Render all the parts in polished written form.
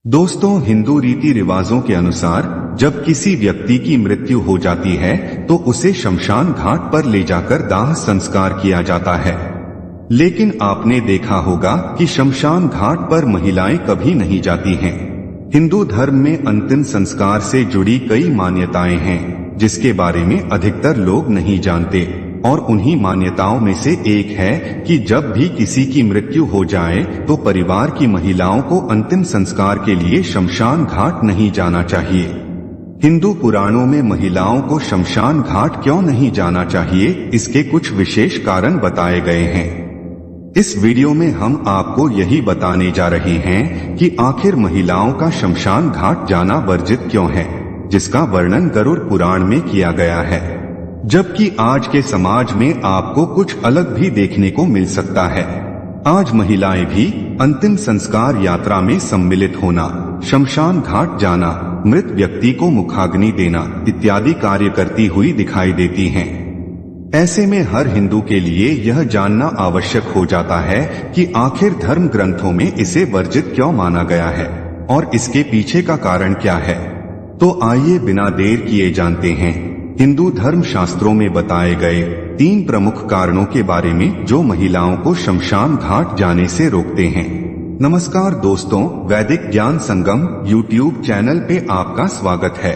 दोस्तों, हिंदू रीति रिवाजों के अनुसार जब किसी व्यक्ति की मृत्यु हो जाती है तो उसे शमशान घाट पर ले जाकर दाह संस्कार किया जाता है। लेकिन आपने देखा होगा कि शमशान घाट पर महिलाएं कभी नहीं जाती हैं। हिंदू धर्म में अंतिम संस्कार से जुड़ी कई मान्यताएं हैं जिसके बारे में अधिकतर लोग नहीं जानते, और उन्हीं मान्यताओं में से एक है कि जब भी किसी की मृत्यु हो जाए तो परिवार की महिलाओं को अंतिम संस्कार के लिए शमशान घाट नहीं जाना चाहिए। हिंदू पुराणों में महिलाओं को शमशान घाट क्यों नहीं जाना चाहिए, इसके कुछ विशेष कारण बताए गए हैं। इस वीडियो में हम आपको यही बताने जा रहे हैं कि आखिर महिलाओं का शमशान घाट जाना वर्जित क्यों है, जिसका वर्णन गरुड़ पुराण में किया गया है। जबकि आज के समाज में आपको कुछ अलग भी देखने को मिल सकता है। आज महिलाएं भी अंतिम संस्कार यात्रा में सम्मिलित होना, शमशान घाट जाना, मृत व्यक्ति को मुखाग्नि देना इत्यादि कार्य करती हुई दिखाई देती हैं। ऐसे में हर हिंदू के लिए यह जानना आवश्यक हो जाता है कि आखिर धर्म ग्रंथों में इसे वर्जित क्यों माना गया है और इसके पीछे का कारण क्या है। तो आइए बिना देर किए जानते हैं हिंदू धर्म शास्त्रों में बताए गए 3 प्रमुख कारणों के बारे में जो महिलाओं को शमशान घाट जाने से रोकते हैं। नमस्कार दोस्तों, वैदिक ज्ञान संगम यूट्यूब चैनल पे आपका स्वागत है।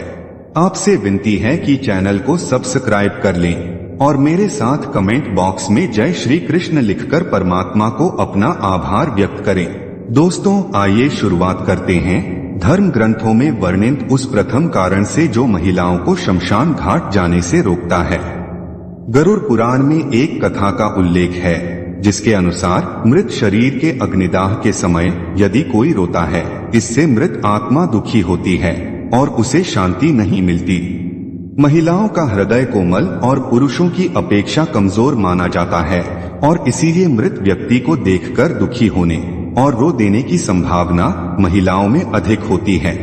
आपसे विनती है कि चैनल को सब्सक्राइब कर लें और मेरे साथ कमेंट बॉक्स में जय श्री कृष्ण लिखकर परमात्मा को अपना आभार व्यक्त करें। दोस्तों, आइए शुरुआत करते हैं धर्म ग्रंथों में वर्णित उस प्रथम कारण से जो महिलाओं को शमशान घाट जाने से रोकता है। गरुड़ पुराण में एक कथा का उल्लेख है जिसके अनुसार मृत शरीर के अग्निदाह के समय यदि कोई रोता है, इससे मृत आत्मा दुखी होती है और उसे शांति नहीं मिलती। महिलाओं का हृदय कोमल और पुरुषों की अपेक्षा कमजोर माना जाता है और इसीलिए मृत व्यक्ति को देखकर दुखी होने और रो देने की संभावना महिलाओं में अधिक होती है।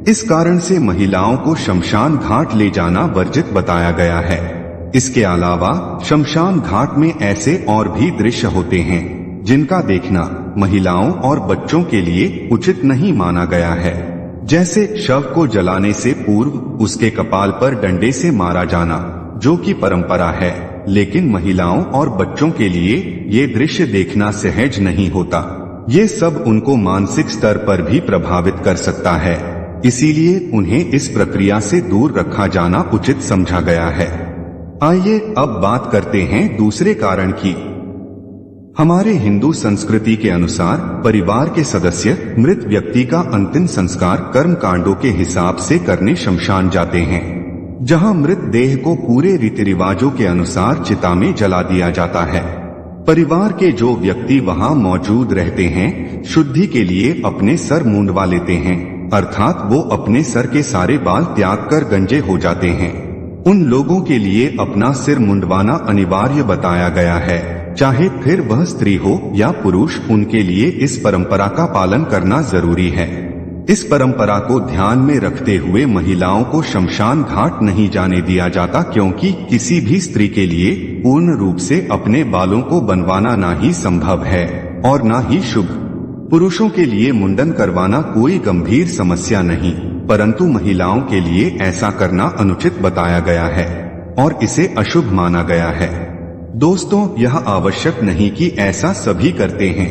इस कारण से महिलाओं को शमशान घाट ले जाना वर्जित बताया गया है। इसके अलावा शमशान घाट में ऐसे और भी दृश्य होते हैं जिनका देखना महिलाओं और बच्चों के लिए उचित नहीं माना गया है, जैसे शव को जलाने से पूर्व उसके कपाल पर डंडे से मारा जाना, जो कि परंपरा है, लेकिन महिलाओं और बच्चों के लिए ये दृश्य देखना सहज नहीं होता। ये सब उनको मानसिक स्तर पर भी प्रभावित कर सकता है, इसीलिए उन्हें इस प्रक्रिया से दूर रखा जाना उचित समझा गया है। आइए अब बात करते हैं दूसरे कारण की। हमारे हिंदू संस्कृति के अनुसार परिवार के सदस्य मृत व्यक्ति का अंतिम संस्कार कर्म कांडों के हिसाब से करने शमशान जाते हैं, जहां मृत देह को पूरे रीति रिवाजों के अनुसार चिता में जला दिया जाता है। परिवार के जो व्यक्ति वहां मौजूद रहते हैं शुद्धि के लिए अपने सर मुंडवा लेते हैं, अर्थात वो अपने सर के सारे बाल त्याग कर गंजे हो जाते हैं। उन लोगों के लिए अपना सिर मुंडवाना अनिवार्य बताया गया है, चाहे फिर वह स्त्री हो या पुरुष, उनके लिए इस परंपरा का पालन करना जरूरी है। इस परंपरा को ध्यान में रखते हुए महिलाओं को शमशान घाट नहीं जाने दिया जाता, क्योंकि किसी भी स्त्री के लिए पूर्ण रूप से अपने बालों को बनवाना ना ही संभव है और ना ही शुभ। पुरुषों के लिए मुंडन करवाना कोई गंभीर समस्या नहीं, परंतु महिलाओं के लिए ऐसा करना अनुचित बताया गया है और इसे अशुभ माना गया है। दोस्तों, यह आवश्यक नहीं कि ऐसा सभी करते हैं।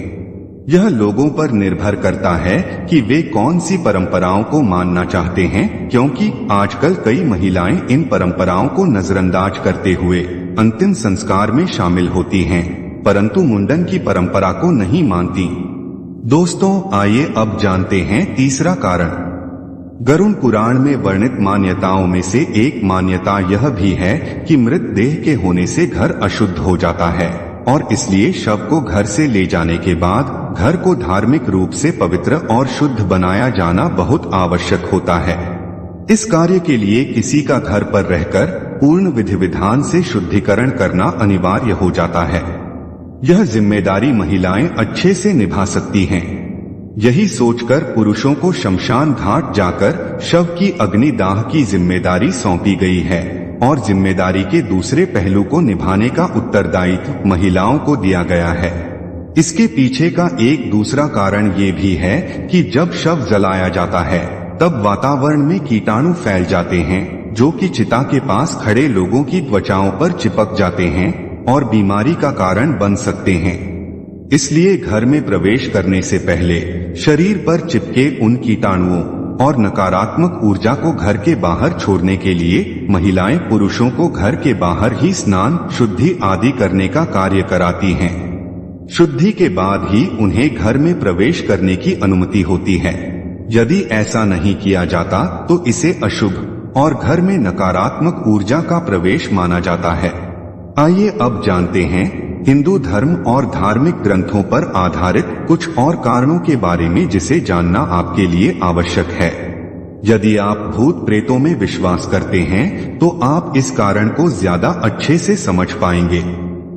यह लोगों पर निर्भर करता है कि वे कौन सी परंपराओं को मानना चाहते हैं, क्योंकि आजकल कई महिलाएं इन परंपराओं को नजरअंदाज करते हुए अंतिम संस्कार में शामिल होती हैं, परंतु मुंडन की परंपरा को नहीं मानती। दोस्तों, आइए अब जानते हैं तीसरा कारण। गरुड़ पुराण में वर्णित मान्यताओं में से एक मान्यता यह भी है कि मृत देह के होने से घर अशुद्ध हो जाता है और इसलिए शव को घर से ले जाने के बाद घर को धार्मिक रूप से पवित्र और शुद्ध बनाया जाना बहुत आवश्यक होता है। इस कार्य के लिए किसी का घर पर रहकर पूर्ण विधि विधान से शुद्धिकरण करना अनिवार्य हो जाता है। यह जिम्मेदारी महिलाएं अच्छे से निभा सकती हैं। यही सोचकर पुरुषों को शमशान घाट जाकर शव की अग्निदाह की जिम्मेदारी सौंपी गई है और जिम्मेदारी के दूसरे पहलू को निभाने का उत्तरदायित्व महिलाओं को दिया गया है। इसके पीछे का एक दूसरा कारण ये भी है कि जब शव जलाया जाता है तब वातावरण में कीटाणु फैल जाते हैं, जो कि चिता के पास खड़े लोगों की त्वचाओं पर चिपक जाते हैं और बीमारी का कारण बन सकते हैं। इसलिए घर में प्रवेश करने से पहले शरीर पर चिपके उन कीटाणुओं और नकारात्मक ऊर्जा को घर के बाहर छोड़ने के लिए महिलाएं पुरुषों को घर के बाहर ही स्नान, शुद्धि आदि करने का कार्य कराती हैं। शुद्धि के बाद ही उन्हें घर में प्रवेश करने की अनुमति होती है। यदि ऐसा नहीं किया जाता तो इसे अशुभ और घर में नकारात्मक ऊर्जा का प्रवेश माना जाता है। आइए अब जानते हैं हिंदू धर्म और धार्मिक ग्रंथों पर आधारित कुछ और कारणों के बारे में जिसे जानना आपके लिए आवश्यक है। यदि आप भूत प्रेतों में विश्वास करते हैं तो आप इस कारण को ज्यादा अच्छे से समझ पाएंगे।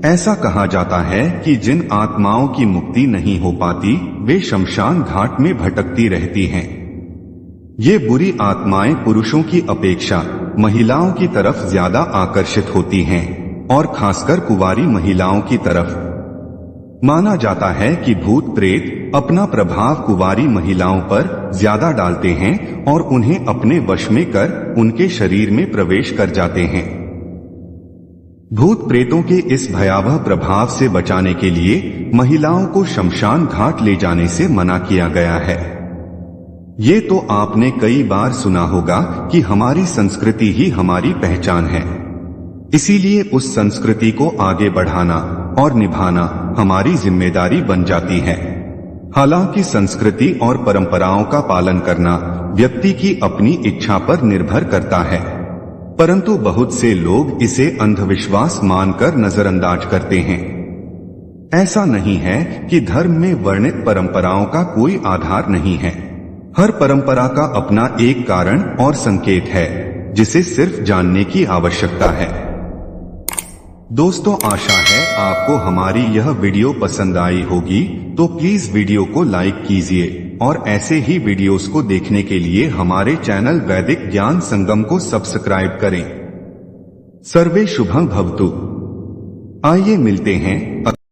ऐसा कहा जाता है कि जिन आत्माओं की मुक्ति नहीं हो पाती वे शमशान घाट में भटकती रहती हैं। ये बुरी आत्माएं पुरुषों की अपेक्षा महिलाओं की तरफ ज्यादा आकर्षित होती हैं और खासकर कुंवारी महिलाओं की तरफ। माना जाता है कि भूत प्रेत अपना प्रभाव कुंवारी महिलाओं पर ज्यादा डालते हैं और उन्हें अपने वश में कर उनके शरीर में प्रवेश कर जाते हैं। भूत प्रेतों के इस भयावह प्रभाव से बचाने के लिए महिलाओं को शमशान घाट ले जाने से मना किया गया है। ये तो आपने कई बार सुना होगा कि हमारी संस्कृति ही हमारी पहचान है, इसीलिए उस संस्कृति को आगे बढ़ाना और निभाना हमारी जिम्मेदारी बन जाती है। हालांकि संस्कृति और परंपराओं का पालन करना व्यक्ति की अपनी इच्छा पर निर्भर करता है, परंतु बहुत से लोग इसे अंधविश्वास मानकर नजरअंदाज करते हैं। ऐसा नहीं है कि धर्म में वर्णित परंपराओं का कोई आधार नहीं है। हर परंपरा का अपना एक कारण और संकेत है जिसे सिर्फ जानने की आवश्यकता है। दोस्तों, आशा है आपको हमारी यह वीडियो पसंद आई होगी, तो प्लीज वीडियो को लाइक कीजिए और ऐसे ही वीडियोस को देखने के लिए हमारे चैनल वैदिक ज्ञान संगम को सब्सक्राइब करें। सर्वे शुभं भवतु। आइए मिलते हैं